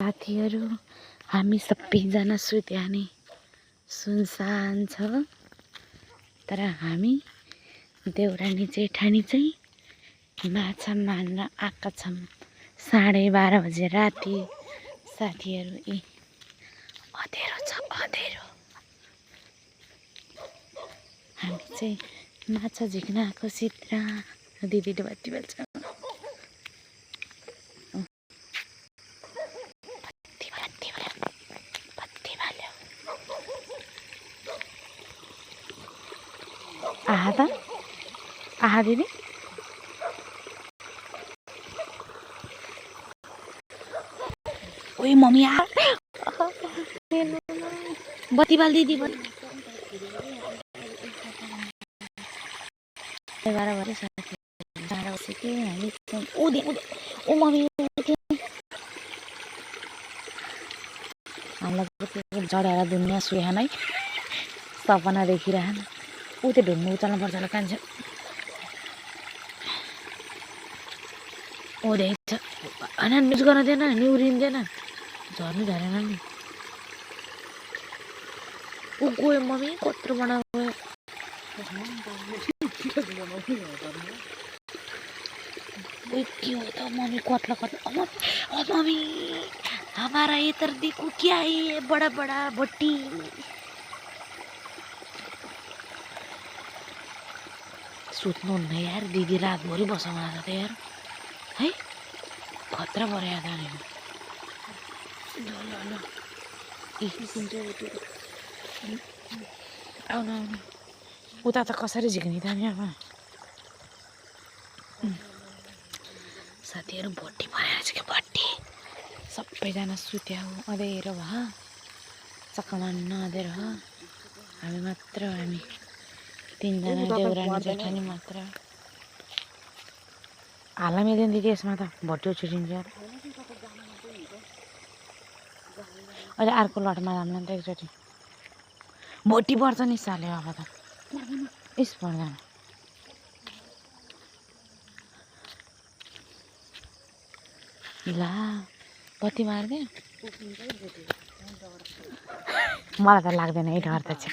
साथीहरू हामी सबैजना सुत्या नि सुनसान छ तर हामी देउरानी जेठानी चाहिँ माछा मार्न आएका छौँ 12:30 बजे राति। साथीहरू यी अँधेरो छ अँधेरो। हामी चाहिँ माछा झिक्न आएको सिद्रा दिदीले बत्ती बाल्छ। आहा त आहा दिदी ओइ मम्मी आ बत्ती बाल दिदी 12 बजे साथी 12 बजे के हामी ओ मम्मी हामीलाई चढेर दुनियाँ सुहान है सपना देखिरहन ऊ त्यो ढुङ्गा उचाल्नु पर्छ होला कान्छ ओ देख्छ होइन मिस गर्न दिएन नि उरिँदैन झर्नु झरेन नि ऊ गयो मम्मी कत्रो बनायो के हो त मम्मी कत्ला मम्मी हमारा इधर देखो क्या है ये बड़ा बड़ा भट्टी सुत्नु हुन्न यार दिदी रातभरि बसाउन आएको त यार है खतरा पऱ्यो त नि आउनु आउनु उता त कसरी झिक्ने त नि अब साथीहरू भट्टी बनाएर चाहिँ भट्टी सबैजना सुत्या हो अँधेरो भयो चकमान अँधेरो हो हामी मात्र हामी 3 जना देउरानी जेठानी मात्र हाल्न मिल्दैन दिदी यसमा त भट्टी छुटिन्छ यार अहिले अर्को लटमा जाम्ला नि त एकचोटि भट्टी पर्छ नि साले अब त इस पर्दैन ला बत्ती मार्दे मलाई त लाग्दैन है डर त छ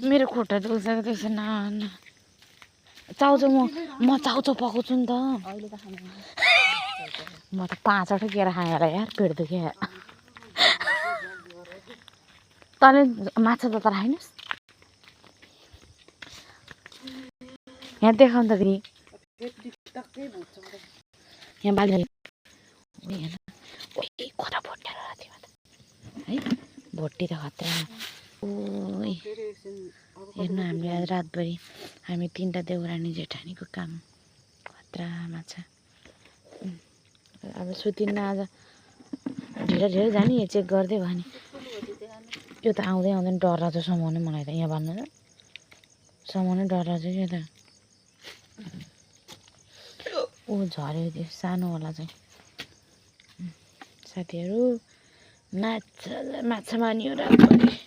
मेरो खुट्टा दुख्छ त्यसो न चाउचो म चाउचो पकाउँछु नि त म त 5-8 केरा खाएँ होला यार पेट दुख्यो तँले माछा त राखिनुहोस् यहाँ देखाउँ त दिदी यहाँ बाली कता भोटे है भोटी त खतरा ओइ हेर्नु हामीले आज रातभरि हामी 3टा देउरानी जेठानीको काम खतरा माछा अब सुतिन्न आज ढिलो जाने चेक गर्दै भयो नि यो त आउँदै आउँदैन डर लाग्छ समाउने मलाई त यहाँ भन्नु त समाउने डर लाग्छ क्या त ऊ झऱ्यो त्यो सानो होला चाहिँ साथीहरू माछा मार्ने हो रातभरि